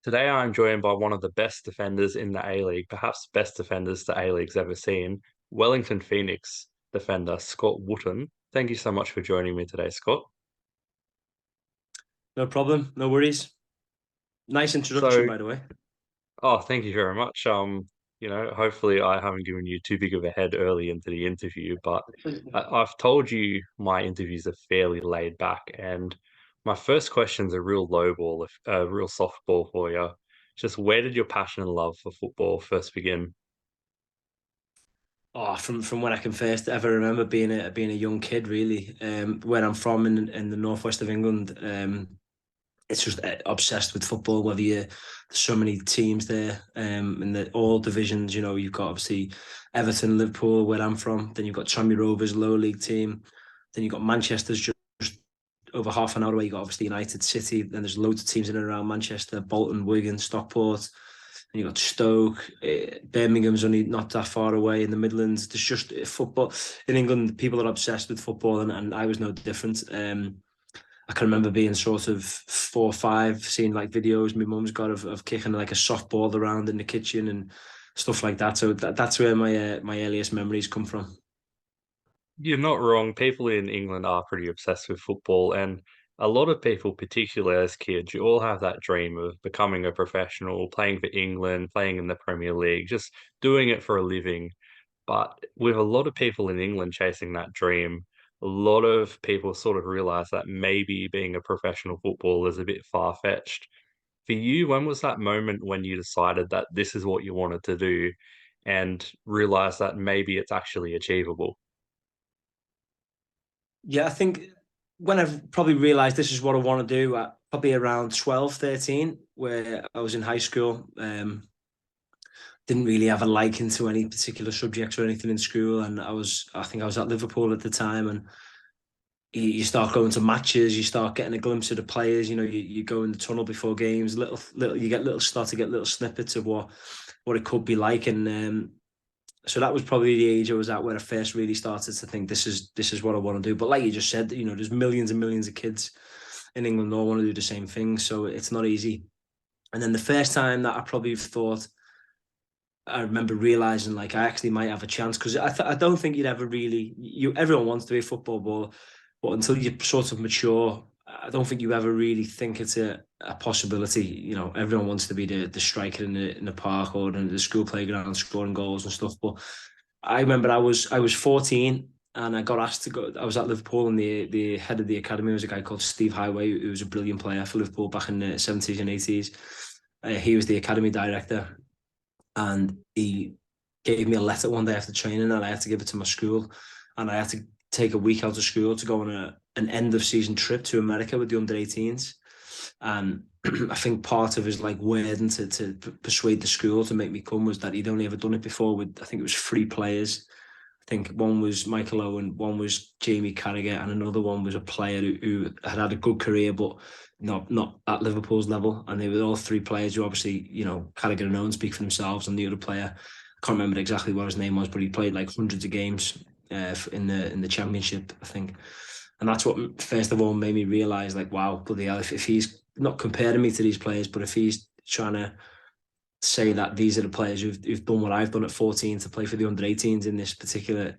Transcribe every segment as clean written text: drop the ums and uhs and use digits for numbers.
Today I'm joined by one of the best defenders in the A-League, perhaps best defenders the A-League's ever seen, Wellington Phoenix defender Scott Wootton. Thank you so much for joining me today, Scott. No problem. No worries. Nice introduction, So, by the way. thank you very much. Hopefully I haven't given you too big of a head early into the interview, but I've told you my interviews are fairly laid back, and my first question's a real low ball, a real softball for you. Just where did your passion and love for football first begin? Oh, from when I can first ever remember being a young kid, really. Where I'm from in the northwest of England, it's just obsessed with football. There's so many teams there, in all divisions. You know, you've got obviously Everton, Liverpool, where I'm from. Then you've got Tranmere Rovers, lower league team. Then you've got Manchester's just over half an hour away. You got obviously United, City. Then there's loads of teams in and around Manchester: Bolton, Wigan, Stockport. And you got Stoke, Birmingham's only not that far away in the Midlands. There's just football in England. People are obsessed with football, and I was no different. I can remember being sort of 4 or 5, seeing like videos my mum's got of kicking like a softball around in the kitchen and stuff like that. So that's where my earliest memories come from. You're not wrong. People in England are pretty obsessed with football, and a lot of people, particularly as kids, you all have that dream of becoming a professional, playing for England, playing in the Premier League, just doing it for a living. But with a lot of people in England chasing that dream, a lot of people sort of realize that maybe being a professional footballer is a bit far-fetched. For you, when was that moment when you decided that this is what you wanted to do and realized that maybe it's actually achievable? Yeah, I think when I've probably realised this is what I want to do, at probably around 12, 13, where I was in high school. Didn't really have a liking to any particular subjects or anything in school, and I think I was at Liverpool at the time, and you start going to matches, you start getting a glimpse of the players. You know, you go in the tunnel before games, you get start to get little snippets of what it could be like, and so that was probably the age I was at where I first really started to think this is what I want to do. But like you just said, you know, there's millions and millions of kids in England all want to do the same thing, so it's not easy. And then the first time that I probably thought, I remember realizing like I actually might have a chance, because I don't think you'd ever really, everyone wants to be a football baller, but until you sort of mature, I don't think you ever really think it's a possibility. You know, everyone wants to be the striker in the park or in the school playground scoring goals and stuff. But I remember I was 14 and I got asked to go. I was at Liverpool, and the head of the academy was a guy called Steve Highway, who was a brilliant player for Liverpool back in the 70s and 80s. He was the academy director, and he gave me a letter one day after training, and I had to give it to my school, and I had to take a week out of school to go on an end of season trip to America with the under 18s. And I think part of his like wording to persuade the school to make me come was that he'd only ever done it before with, I think it was 3 players. I think one was Michael Owen, one was Jamie Carragher, and another one was a player who had a good career, but not at Liverpool's level. And they were all 3 players who obviously, you know, Carragher and Owen speak for themselves, and the other player, I can't remember exactly what his name was, but he played like hundreds of games in the championship, I think. And that's what first of all made me realise, like, wow, bloody hell, if he's not comparing me to these players, but if he's trying to say that these are the players who've done what I've done at 14 to play for the under 18s in this particular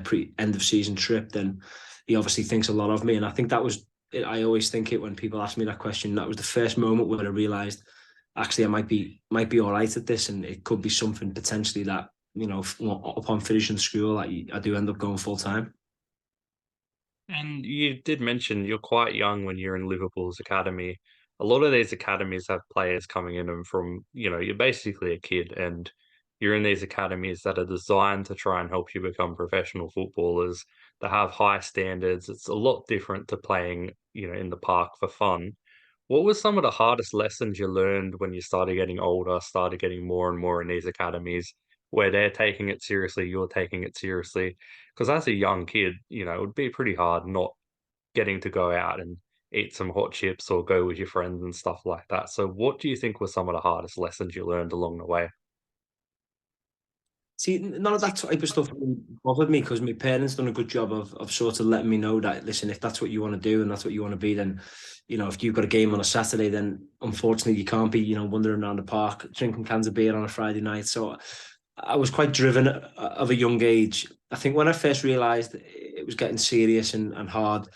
pre end of season trip, then he obviously thinks a lot of me. And I think that was it. I always think it when people ask me that question. That was the first moment where I realised actually I might be all right at this, and it could be something potentially that, you know, upon finishing school, I do end up going full time. And you did mention you're quite young when you're in Liverpool's academy. A lot of these academies have players coming in and from, you're basically a kid and you're in these academies that are designed to try and help you become professional footballers. They have high standards. It's a lot different to playing, in the park for fun. What were some of the hardest lessons you learned when you started getting older, started getting more and more in these academies where they're taking it seriously, you're taking it seriously? Because as a young kid, it would be pretty hard not getting to go out and eat some hot chips or go with your friends and stuff like that. So what do you think were some of the hardest lessons you learned along the way? See, none of that type of stuff really bothered me because my parents done a good job of sort of letting me know that, listen, if that's what you want to do and that's what you want to be, then, if you've got a game on a Saturday, then unfortunately you can't be, wandering around the park drinking cans of beer on a Friday night. So I was quite driven of a young age. I think when I first realised it was getting serious and hard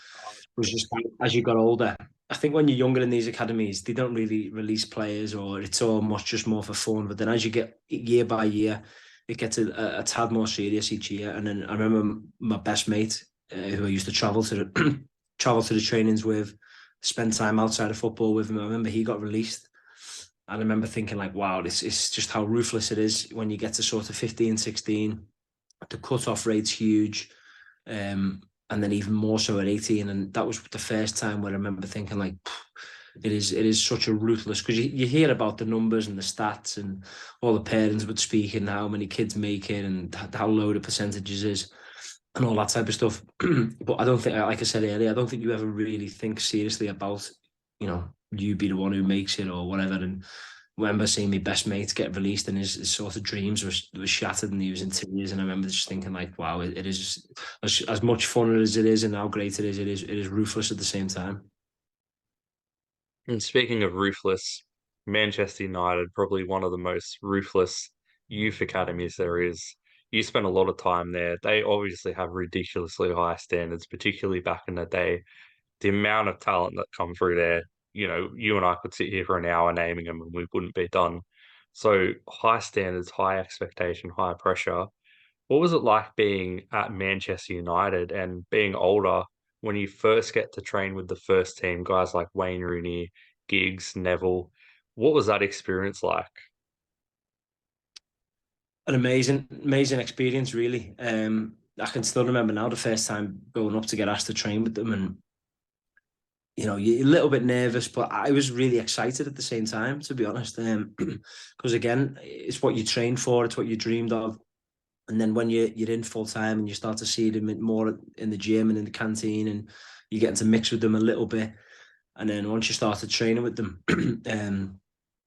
was just as you got older. I think when you're younger in these academies, they don't really release players, or it's all much just more for fun. But then as you get year by year, it gets a tad more serious each year. And then I remember my best mate, who I used to travel to the travel to the trainings with, spend time outside of football with him. I remember he got released. And I remember thinking like, wow, this is just how ruthless it is when you get to sort of 15, 16. The cut-off rate's huge. And then even more so at 18. And that was the first time where I remember thinking like, it is such a ruthless, because you hear about the numbers and the stats and all the parents would speak and how many kids make it and how low the percentages is and all that type of stuff. But I don't think, like I said earlier, I don't think you ever really think seriously about, you be the one who makes it or whatever. And I remember seeing my best mate get released and his sort of dreams were shattered and he was in tears. And I remember just thinking like, wow, it is as much fun as it is and how great it is ruthless at the same time. And speaking of ruthless, Manchester United, probably one of the most ruthless youth academies there is. You spent a lot of time there. They obviously have ridiculously high standards, particularly back in the day. The amount of talent that come through there, you and I could sit here for an hour naming them and we wouldn't be done. So high standards, high expectation, high pressure. What was it like being at Manchester United and being older when you first get to train with the first team, guys like Wayne Rooney, Giggs, Neville? What was that experience like? An amazing experience, really. I can still remember now the first time going up to get asked to train with them, and you're a little bit nervous, but I was really excited at the same time, to be honest. Because again, it's what you trained for, it's what you dreamed of, and then when you're in full time and you start to see them more in the gym and in the canteen, and you get to mix with them a little bit, and then once you started training with them,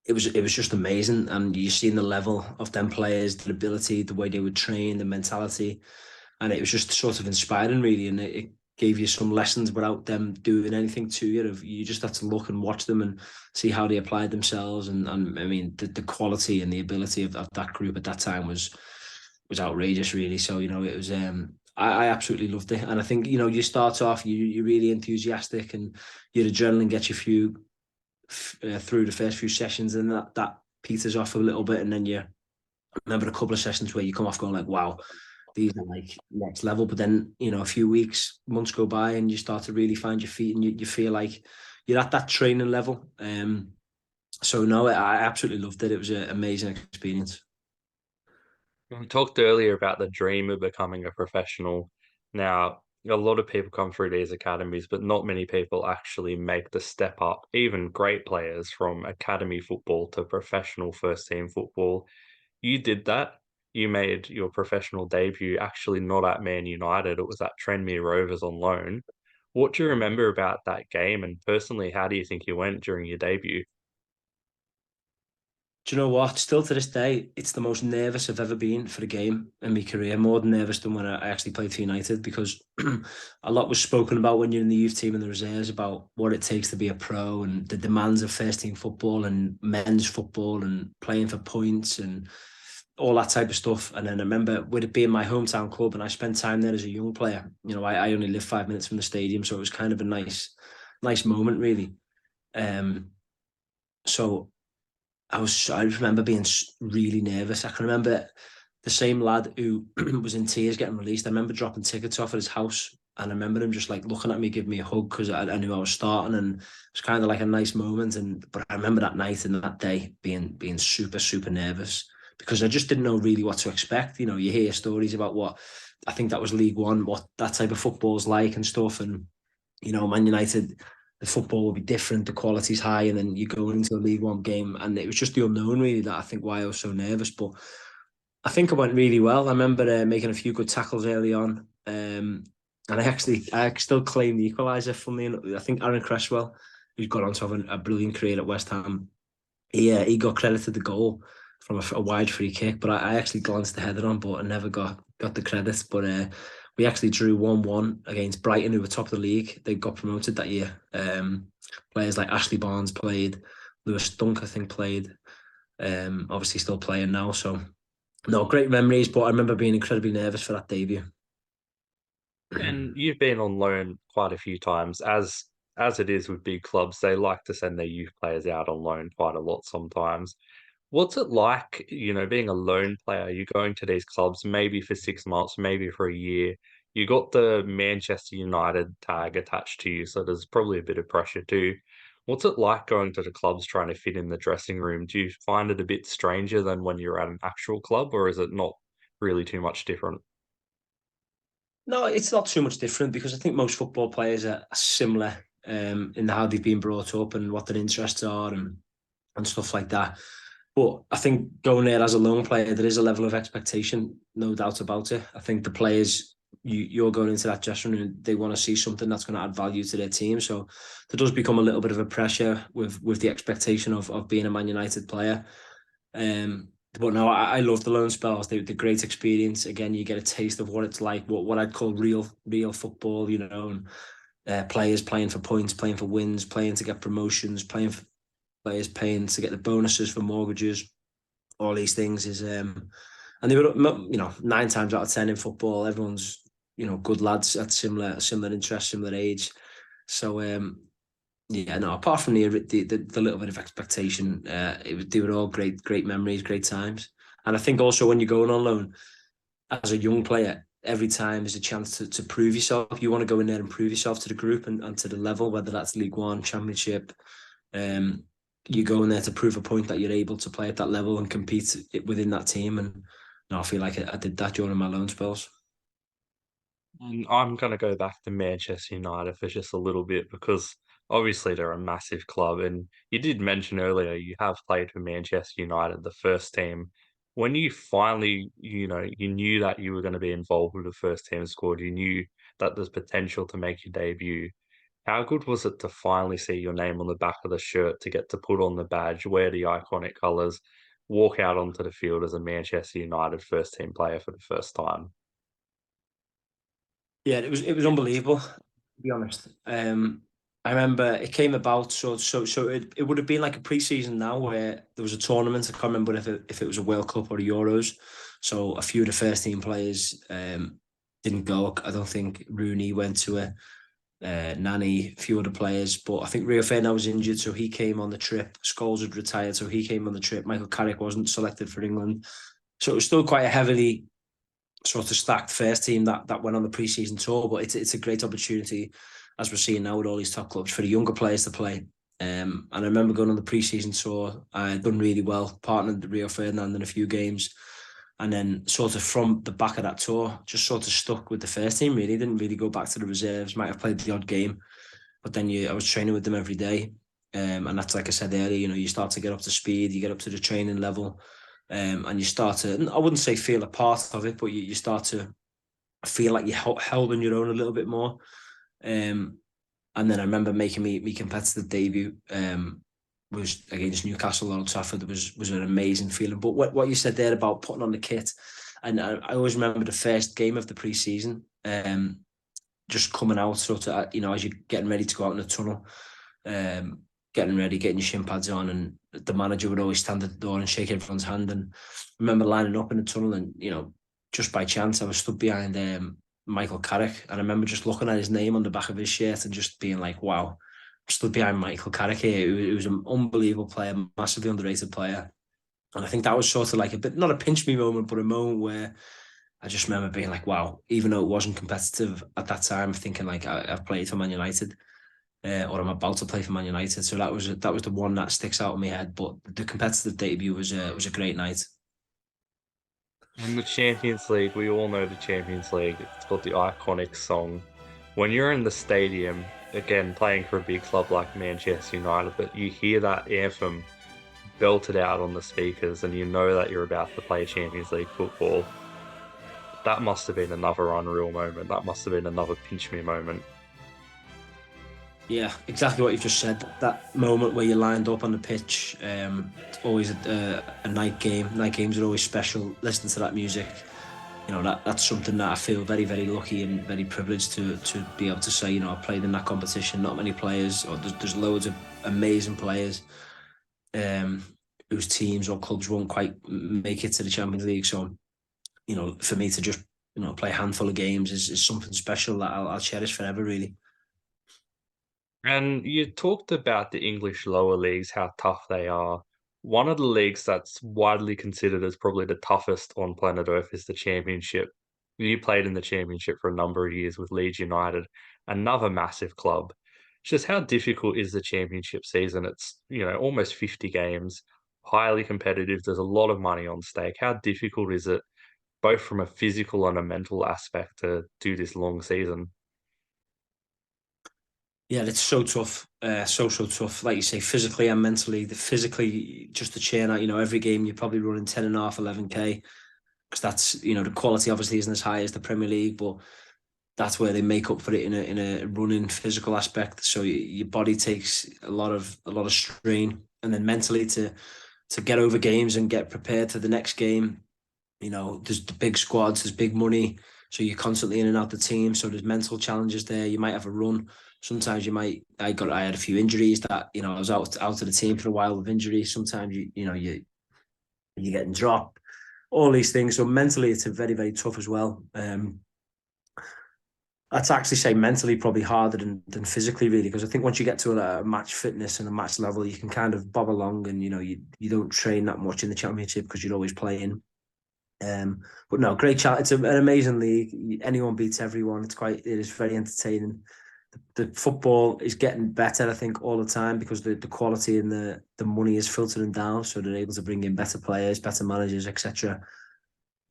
it was just amazing, and you seen the level of them players, the ability, the way they would train, the mentality, and it was just sort of inspiring, really, and it gave you some lessons without them doing anything to you. You just had to look and watch them and see how they applied themselves, and I mean the quality and the ability of that group at that time was outrageous, really. So it was I absolutely loved it, and I think you start off you're really enthusiastic and your adrenaline gets you through the first few sessions, and that peters off a little bit, and then you remember a couple of sessions where you come off going like, wow, these are like next level. But then a few weeks, months go by, and you start to really find your feet, and you feel like you're at that training level. So no, I absolutely loved it. It was an amazing experience. We talked earlier about the dream of becoming a professional. Now, a lot of people come through these academies, but not many people actually make the step up, even great players from academy football to professional first team football. You did that. You made your professional debut actually not at Man United, it was at Tranmere Rovers on loan. What do you remember about that game? And personally, how do you think you went during your debut? Do you know what? Still to this day, it's the most nervous I've ever been for a game in my career. More than nervous than when I actually played for United, because a lot was spoken about when you're in the youth team and the reserves about what it takes to be a pro and the demands of first team football and men's football and playing for points and all that type of stuff. And then I remember with it being my hometown club and I spent time there as a young player. I only lived 5 minutes from the stadium, so it was kind of a nice moment, really. Um, so I remember being really nervous. I can remember the same lad who was in tears getting released. I remember dropping tickets off at his house, and I remember him just like looking at me, giving me a hug because I knew I was starting, and it was kind of like a nice moment. But I remember that night and that day being super nervous because I just didn't know really what to expect. You hear stories about what I think that was League One, what that type of football's like and stuff, and Man United, the football will be different, the quality's high, and then you go into a League One game, and it was just the unknown, really, that I think why I was so nervous. But I think it went really well. I remember making a few good tackles early on, and I still claim the equaliser. Funnily enough, I think Aaron Cresswell, who's gone on to have a brilliant career at West Ham, he got credited the goal from a wide free kick, but I actually glanced the header on, but I never got the credits. But we actually drew 1-1 against Brighton, who were top of the league. They got promoted that year. Players like Ashley Barnes played, Lewis Dunk, I think, played. Obviously still playing now. So no, great memories, but I remember being incredibly nervous for that debut. And you've been on loan quite a few times. As it is with big clubs, they like to send their youth players out on loan quite a lot sometimes. What's it like, being a loan player? You're going to these clubs maybe for 6 months, maybe for a year. You got the Manchester United tag attached to you, so there's probably a bit of pressure too. What's it like going to the clubs trying to fit in the dressing room? Do you find it a bit stranger than when you're at an actual club, or is it not really too much different? No, it's not too much different because I think most football players are similar in how they've been brought up and what their interests are and stuff like that. But I think going there as a lone player, there is a level of expectation, no doubt about it. I think the players you're going into that dressing room, they want to see something that's going to add value to their team. So there does become a little bit of a pressure with the expectation of being a Man United player. But no, I love the loan spells. The great experience. Again, you get a taste of what it's like, what I'd call real football. And players playing for points, playing for wins, playing to get promotions, playing for players paying to get the bonuses for mortgages. All these things is and they were 9 times out of 10 in football. Everyone's good lads at similar interests, similar age. So yeah, no. Apart from the little bit of expectation, they were all great memories, great times. And I think also when you're going on loan as a young player, every time is a chance to prove yourself. You want to go in there and prove yourself to the group and to the level, whether that's League One, Championship. Um, you go in there to prove a point that you're able to play at that level and compete within that team. And no, I feel like I did that during my loan spells. And I'm going to go back to Manchester United for just a little bit because obviously they're a massive club. And you did mention earlier you have played for Manchester United, the first team. When you finally, you knew that you were going to be involved with the first team squad, you knew that there's potential to make your debut. How good was it to finally see your name on the back of the shirt, to get to put on the badge, wear the iconic colours, walk out onto the field as a Manchester United first team player for the first time? Yeah, it was unbelievable, to be honest. I remember it came about so it would have been like a pre-season now where there was a tournament. I can't remember if it was a World Cup or a Euros. So a few of the first team players didn't go. I don't think Rooney went to it. Nani, a few other players, but I think Rio Ferdinand was injured, so he came on the trip. Scholes had retired, so he came on the trip. Michael Carrick wasn't selected for England, so it was still quite a heavily sort of stacked first team that went on the pre-season tour. But it's a great opportunity, as we're seeing now with all these top clubs, for the younger players to play. And I remember going on the pre-season tour. I had done really well, partnered Rio Ferdinand in a few games, and then sort of from the back of that tour, just sort of stuck with the first team. Really, didn't really go back to the reserves. Might have played the odd game, but then I was training with them every day. And that's like I said earlier, you start to get up to speed, you get up to the training level, and you start to, I wouldn't say feel a part of it, but you start to feel like you're held on your own a little bit more. Um, and then I remember making me competitive debut was against Newcastle on Old Trafford. It was an amazing feeling. But what you said there about putting on the kit, and I always remember the first game of the pre-season, just coming out sort of, as you're getting ready to go out in the tunnel, um, getting ready, getting your shin pads on, and the manager would always stand at the door and shake everyone's hand. And I remember lining up in the tunnel, and just by chance, I was stood behind Michael Carrick, and I remember just looking at his name on the back of his shirt and just being like, "Wow, I'm stood behind Michael Carrick here." He was an unbelievable player, massively underrated player, and I think that was sort of like a bit, not a pinch me moment, but a moment where I just remember being like, "Wow," even though it wasn't competitive at that time, thinking like I've played for Man United. Or I'm about to play for Man United, so that was the one that sticks out in my head. But the competitive debut was a great night. And the Champions League, we all know the Champions League. It's got the iconic song. When you're in the stadium, again, playing for a big club like Manchester United, but you hear that anthem belted out on the speakers and you know that you're about to play Champions League football, that must have been another unreal moment. That must have been another pinch me moment. Yeah, exactly what you've just said. That moment where you're lined up on the pitch, it's always a night game. Night games are always special. Listening to that music, that's something that I feel very, very lucky and very privileged to be able to say. I played in that competition. Not many players, or there's loads of amazing players, um, whose teams or clubs won't quite make it to the Champions League. So, for me to just play a handful of games is something special that I'll cherish forever. Really. And you talked about the English lower leagues, how tough they are. One of the leagues that's widely considered as probably the toughest on planet Earth is the Championship. You played in the Championship for a number of years with Leeds United, another massive club. Just how difficult is the Championship season? It's, almost 50 games, highly competitive. There's a lot of money on stake. How difficult is it, both from a physical and a mental aspect, to do this long season? Yeah, it's so tough. So tough. Like you say, physically and mentally. The physically, just to churn out, every game you're probably running 10 and a half, 11K. Because that's, the quality obviously isn't as high as the Premier League, but that's where they make up for it in a running physical aspect. So your body takes a lot of strain. And then mentally to get over games and get prepared for the next game, there's the big squads, there's big money, so you're constantly in and out the team. So there's mental challenges there. You might have a run. Sometimes you might. I had a few injuries that I was out of the team for a while with injuries. Sometimes you're getting dropped. All these things. So mentally, it's a very very tough as well. I'd actually say mentally probably harder than physically, really, because I think once you get to a match fitness and a match level, you can kind of bob along, and you don't train that much in the championship because you're always playing. But no, great chat. It's an amazing league. Anyone beats everyone. It is very entertaining. The football is getting better, I think, all the time because the quality and the money is filtering down, so they're able to bring in better players, better managers, etc.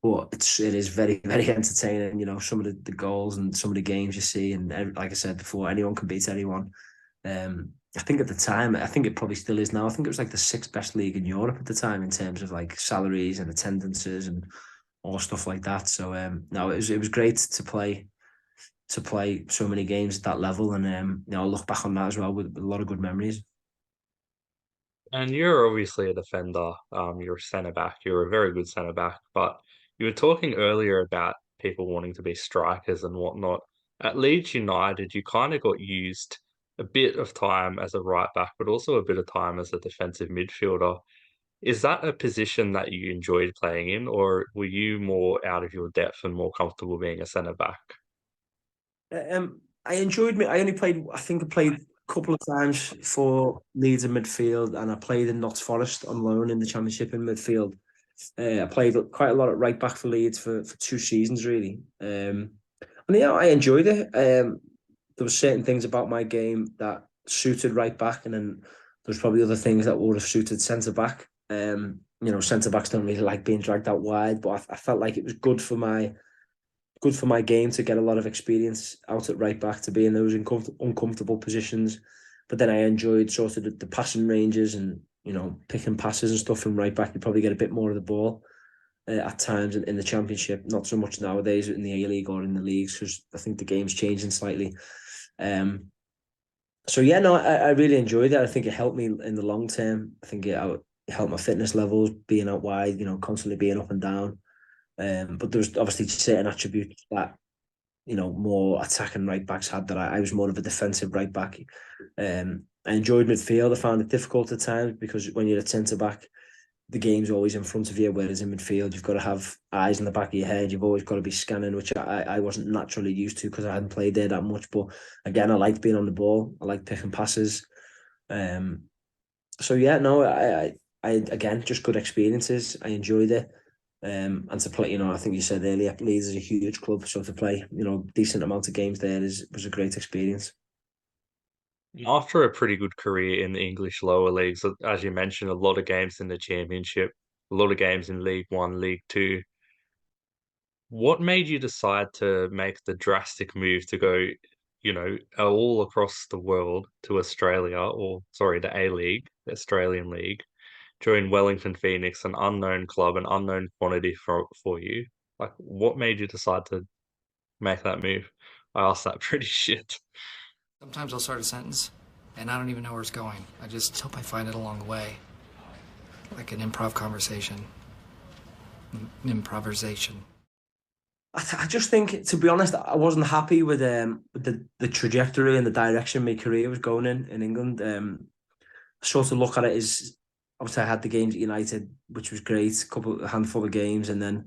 But it is very very entertaining. Some of the goals and some of the games you see, and like I said before, anyone can beat anyone. I think at the time, I think it probably still is now. I think it was like the sixth best league in Europe at the time in terms of like salaries and attendances and all stuff like that. So no, it was great to play so many games at that level, and I'll look back on that as well with a lot of good memories. And you're obviously a defender. You're a centre back. You're a very good centre back. But you were talking earlier about people wanting to be strikers and whatnot. At Leeds United, you kind of got used a bit of time as a right back, but also a bit of time as a defensive midfielder. Is that a position that you enjoyed playing in, or were you more out of your depth and more comfortable being a centre back? I enjoyed me. I only played. I think I played a couple of times for Leeds in midfield, and I played in Notts Forest on loan in the Championship in midfield. I played quite a lot at right back for Leeds for 2 seasons, really. And yeah, I enjoyed it. There were certain things about my game that suited right back, and then there's probably other things that would have suited centre back. Centre backs don't really like being dragged out wide, but I felt like it was good for my game to get a lot of experience out at right back to be in those uncomfortable positions. But then I enjoyed sort of the passing ranges and picking passes and stuff from right back. You probably get a bit more of the ball at times in the championship. Not so much nowadays in the A League or in the leagues because I think the game's changing slightly. So yeah, no, I really enjoyed it. I think it helped me in the long term. I think it helped my fitness levels, being out wide, constantly being up and down. But there's obviously certain attributes that more attacking right backs had that I was more of a defensive right back. I enjoyed midfield. I found it difficult at times because when you're a centre back, the game's always in front of you. Whereas in midfield, you've got to have eyes in the back of your head. You've always got to be scanning, which I wasn't naturally used to because I hadn't played there that much. But again, I liked being on the ball. I liked picking passes. Um, so yeah, no, I again just good experiences. I enjoyed it. And to play, I think you said earlier, Leeds is a huge club, so to play, decent amount of games there was a great experience. After a pretty good career in the English lower leagues, as you mentioned, a lot of games in the Championship, a lot of games in League One, League Two. What made you decide to make the drastic move to go, all across the world to Australia, or sorry, the A League, the Australian League, join Wellington Phoenix, an unknown club, an unknown quantity for you? Like, what made you decide to make that move? I asked that pretty shit. Sometimes I'll start a sentence and I don't even know where it's going. I just hope I find it along the way. Like an improv conversation. Improvisation. I just think, to be honest, I wasn't happy with the trajectory and the direction my career was going in England. I sort of look at it as, obviously I had the games at United, which was great, a handful of games, and then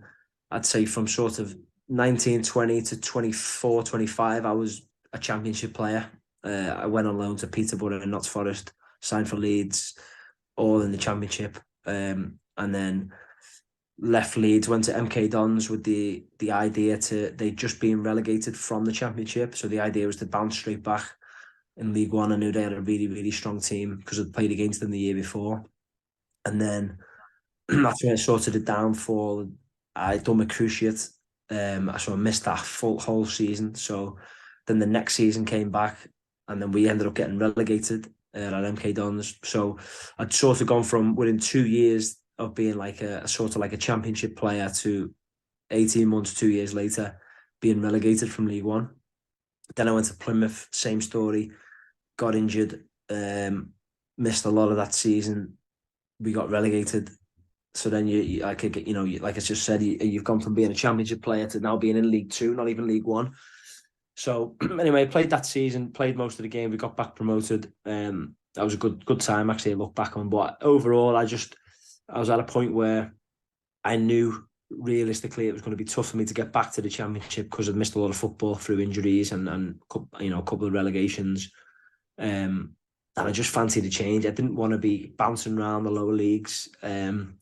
I'd say from sort of 1920 to 24, 25, I was a championship player. I went on loan to Peterborough and Notts Forest, signed for Leeds, all in the championship, and then left Leeds, went to MK Dons with the idea to they just being relegated from the championship. So the idea was to bounce straight back in League One. I knew they had a really, really strong team because I'd played against them the year before. And then after I sorted the downfall, I done my cruciate. I sort of missed that whole season. So then the next season came back, and then we ended up getting relegated at MK Dons. So I'd sort of gone from within 2 years of being like a sort of like a championship player to 18 months, 2 years later, being relegated from League One. Then I went to Plymouth, same story, got injured, missed a lot of that season. We got relegated. So then like like I just said, you've gone from being a championship player to now being in League Two, not even League One. So anyway, played that season, played most of the game. We got back promoted. That was a good time actually. I look back on, but overall, I was at a point where I knew realistically it was going to be tough for me to get back to the championship because I'd missed a lot of football through injuries and a couple of relegations. And I just fancied a change. I didn't want to be bouncing around the lower leagues, on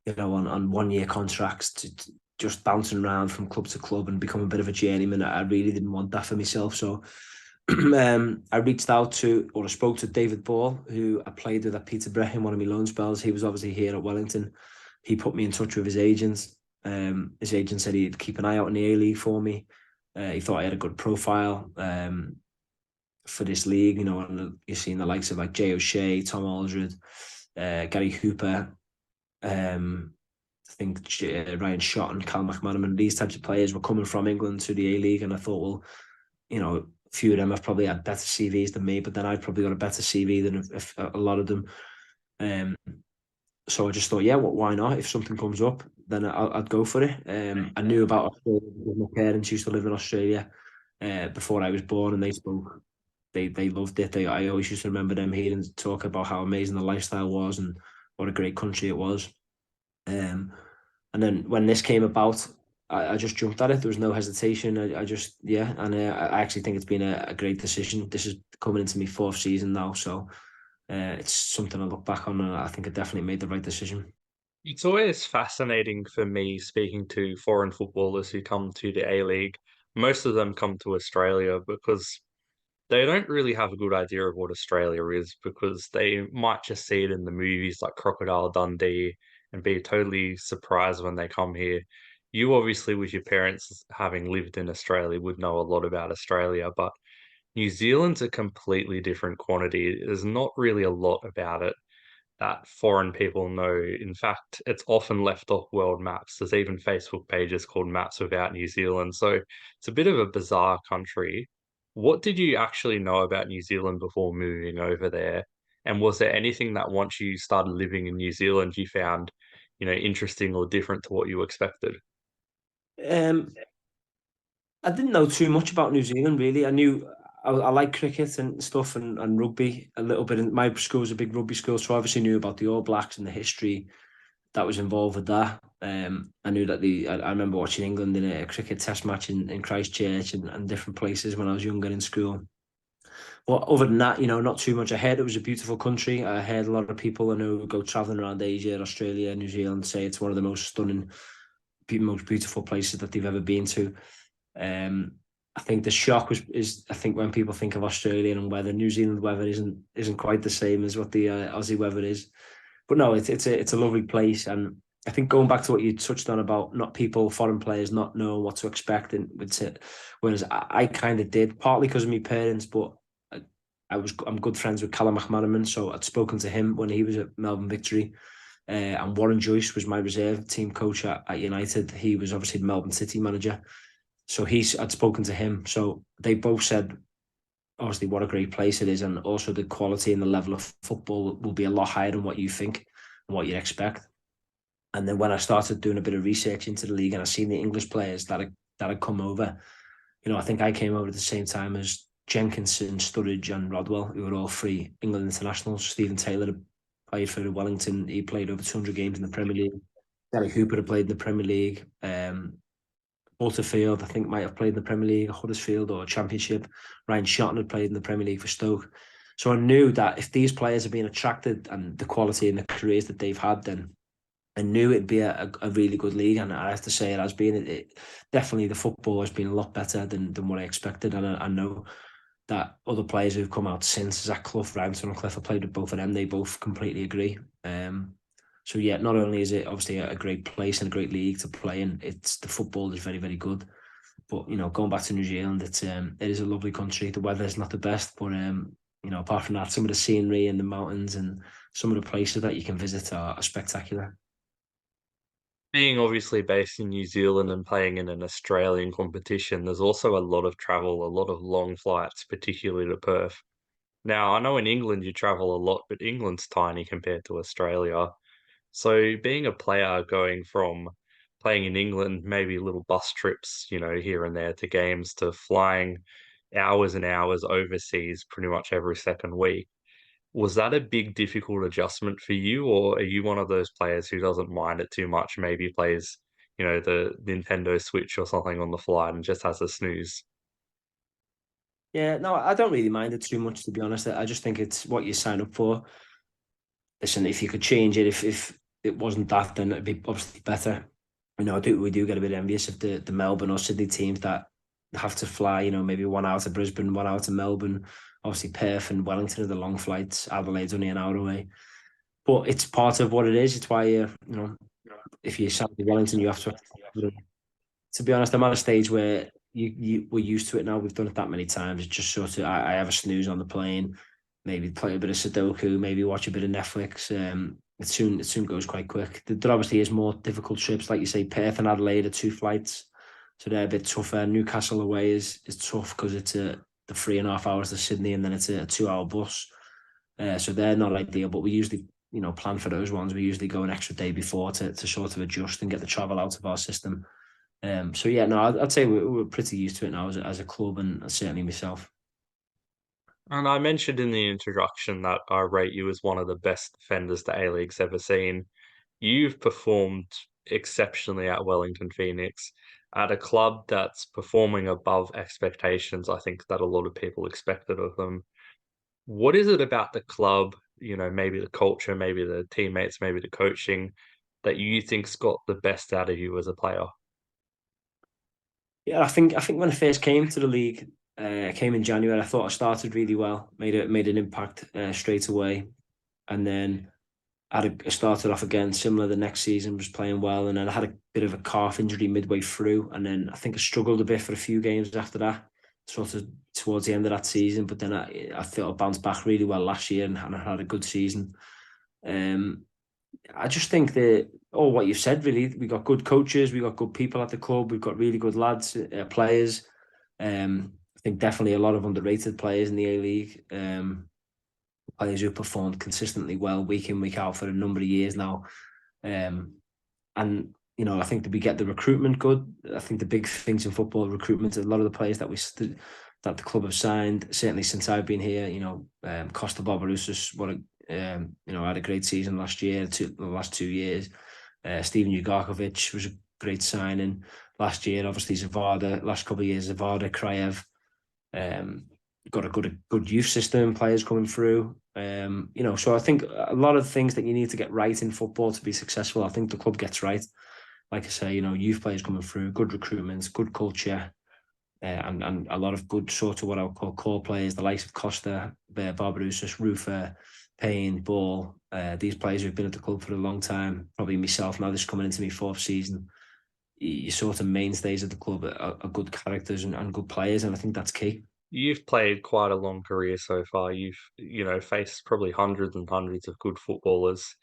1 year contracts, to just bouncing around from club to club and become a bit of a journeyman. I really didn't want that for myself. So I reached out to, or I spoke to David Ball, who I played with at Peterborough in one of my loan spells. He was obviously here at Wellington. He put me in touch with his agents. His agent said he'd keep an eye out in the A-League for me. He thought I had a good profile for this league, and you've seen the likes of like Jay O'Shea, Tom Aldred, Gary Hooper, I think Ryan Shott and Cal McManaman, these types of players were coming from England to the A-League, and I thought, well, a few of them have probably had better CVs than me, but then I've probably got a better CV than a lot of them. So I just thought, yeah, why not? If something comes up, then I'd go for it. I knew about Australia because my parents used to live in Australia before I was born, and they loved it. I always used to remember them hearing talk about how amazing the lifestyle was and what a great country it was. And then when this came about, I just jumped at it. There was no hesitation. I just, yeah. And I actually think it's been a great decision. This is coming into my fourth season now. So it's something I look back on, and I think I definitely made the right decision. It's always fascinating for me speaking to foreign footballers who come to the A-League. Most of them come to Australia because they don't really have a good idea of what Australia is because they might just see it in the movies like Crocodile Dundee and be totally surprised when they come here. You obviously, with your parents having lived in Australia, would know a lot about Australia, but New Zealand's a completely different quantity. There's not really a lot about it that foreign people know. In fact, it's often left off world maps. There's even Facebook pages called Maps Without New Zealand. So it's a bit of a bizarre country. What did you actually know about New Zealand before moving over there? And was there anything that once you started living in New Zealand, you found, interesting or different to what you expected? Um, I didn't know too much about New Zealand really. I knew I like cricket and stuff and rugby a little bit. And my school was a big rugby school, so I obviously knew about the All Blacks and the history that was involved with that. I knew that I remember watching England in a cricket test match in Christchurch and different places when I was younger in school. But other than that, not too much. I heard it was a beautiful country. I heard a lot of people I know who go traveling around Asia, Australia, New Zealand say it's one of the most stunning, most beautiful places that they've ever been to. Um, I think the shock is I think when people think of Australian weather, New Zealand weather isn't quite the same as what the Aussie weather is. But no, it's a lovely place, and I think going back to what you touched on about not people, foreign players, not knowing what to expect, and with it, whereas I kind of did, partly because of my parents, but I'm good friends with Callum McManaman, so I'd spoken to him when he was at Melbourne Victory, and Warren Joyce was my reserve team coach at United. He was obviously the Melbourne City manager, so I'd spoken to him. So they both said obviously what a great place it is, and also the quality and the level of football will be a lot higher than what you think and what you expect. And then when I started doing a bit of research into the league and I seen the English players that had come over, I think I came over at the same time as Jenkinson, Sturridge, and Rodwell, who were all free England internationals. Stephen Taylor played for Wellington. He played over 200 games in the Premier League. Gary Hooper had played in the Premier League. Butterfield, I think, might have played in the Premier League, Huddersfield, or Championship. Ryan Shotton had played in the Premier League for Stoke. So I knew that if these players are being attracted and the quality and the careers that they've had, then I knew it'd be a really good league. And I have to say it has been. Definitely the football has been a lot better than what I expected. And I know that other players who've come out since, Zach Clough, Ryan Cliff, I played with both of them. They both completely agree. So yeah, not only is it obviously a great place and a great league to play in, it's the football is very, very good. But going back to New Zealand, it is a lovely country. The weather is not the best, but apart from that, some of the scenery and the mountains and some of the places that you can visit are spectacular. Being obviously based in New Zealand and playing in an Australian competition, there's also a lot of travel, a lot of long flights, particularly to Perth. Now, I know in England you travel a lot, but England's tiny compared to Australia. So being a player going from playing in England, maybe little bus trips, here and there to games, to flying hours and hours overseas pretty much every second week. Was that a big difficult adjustment for you, or are you one of those players who doesn't mind it too much, maybe plays, the Nintendo Switch or something on the flight and just has a snooze? Yeah, no, I don't really mind it too much, to be honest. I just think it's what you sign up for. Listen, if you could change it, if it wasn't that, then it'd be obviously better. We do get a bit envious of the Melbourne or Sydney teams that have to fly, maybe 1 hour to Brisbane, 1 hour to Melbourne. Obviously, Perth and Wellington are the long flights. Adelaide's only an hour away. But it's part of what it is. It's why, if you're South Wellington, you have to be honest, I'm at a stage where we're used to it now. We've done it that many times. It's just sort of I have a snooze on the plane, maybe play a bit of Sudoku, maybe watch a bit of Netflix. It soon goes quite quick. There obviously is more difficult trips, like you say. Perth and Adelaide are 2 flights, so they're a bit tougher. Newcastle away is tough because it's the 3.5 hours to Sydney, and then it's a 2 hour bus. So they're not ideal, but we usually plan for those ones. We usually go an extra day before to sort of adjust and get the travel out of our system. So yeah, no, I'd say we're pretty used to it now as a club, and certainly myself. And I mentioned in the introduction that I rate you as one of the best defenders the A-League's ever seen. You've performed exceptionally at Wellington Phoenix, at a club that's performing above expectations, I think, that a lot of people expected of them. What is it about the club, maybe the culture, maybe the teammates, maybe the coaching, that you think's got the best out of you as a player? Yeah, I think when I first came to the league, came in January, I thought I started really well, made an impact straight away, and then I started off again similar the next season, was playing well, and then I had a bit of a calf injury midway through, and then I think I struggled a bit for a few games after that, sort of towards the end of that season. But then I felt I bounced back really well last year, and I had a good season. Um, I just think that what you've said, really, we got good coaches, we got good people at the club, we've got really good lads, players. I think definitely a lot of underrated players in the A League. Players who performed consistently well week in, week out for a number of years now. And I think that we get the recruitment good. I think the big things in football recruitment. A lot of the players that the club have signed, certainly since I've been here. Costa Barbarouses, had a great season last year. The last 2 years, Steven Ugarkovic was a great signing last year. Obviously, Zavada. Last couple of years, Zavada, Kraev. Got a good youth system, players coming through. So I think a lot of things that you need to get right in football to be successful, I think the club gets right. Like I say, youth players coming through, good recruitment, good culture, and a lot of good sort of what I would call core players, the likes of Costa, Barbarouses, Rufer, Payne, Ball. These players who've been at the club for a long time, probably myself now, this is coming into my fourth season. You sort of mainstays of the club are good characters and good players, and I think that's key. You've played quite a long career so far. You've, faced probably hundreds and hundreds of good footballers.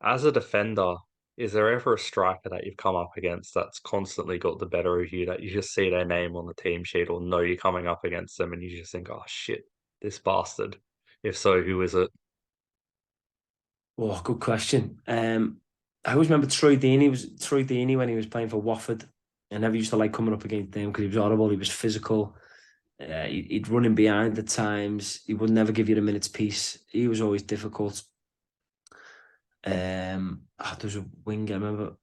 As a defender, is there ever a striker that you've come up against that's constantly got the better of you, that you just see their name on the team sheet or know you're coming up against them and you just think, oh shit? this bastard? If so, who is it? Oh, good question. I always remember Troy Deeney when he was playing for Watford. I never used to like coming up against him because he was horrible. He was physical. He'd run in behind at times. He would never give you a minute's peace. He was always difficult. There was a winger. I remember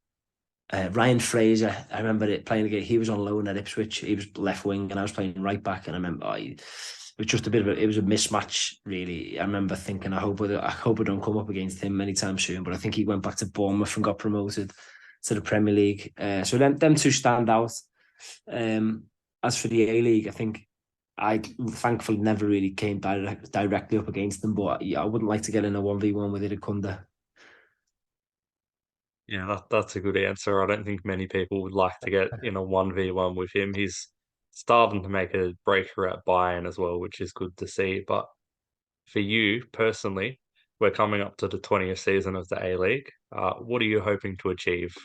Ryan Fraser. I remember it playing again. He was on loan at Ipswich. He was left wing, and I was playing right back. And I remember it was just it was a mismatch, really. I remember thinking, I hope I don't come up against him anytime soon. But I think he went back to Bournemouth and got promoted to the Premier League. So them two stand out. As for the A League, I think I thankfully never really came directly up against them. But yeah, I wouldn't like to get in a 1v1 with Iraconda. Yeah, that's a good answer. I don't think many people would like to get in a 1v1 with him. He's starting to make a breakthrough at Bayern as well, which is good to see. But for you personally, we're coming up to the 20th season of the A-League. What are you hoping to achieve?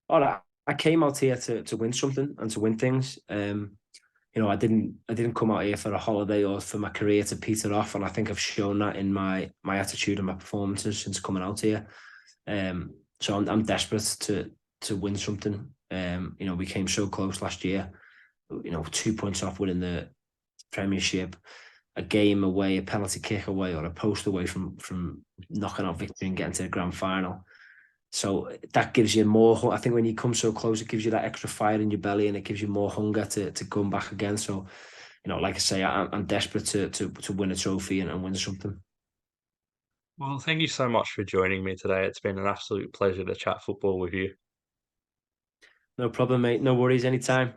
All right, I came out here to win something and to win things. I didn't come out here for a holiday or for my career to peter off, and I think I've shown that in my attitude and my performances since coming out here. So I'm desperate to win something. We came so close last year. 2 points off winning the Premiership, a game away, a penalty kick away, or a post away from knocking out victory and getting to the grand final. So that gives you more. I think when you come so close, it gives you that extra fire in your belly, and it gives you more hunger to come back again. So, like I say, I'm desperate to win a trophy and win something. Well, thank you so much for joining me today. It's been an absolute pleasure to chat football with you. No problem, mate. No worries. Anytime.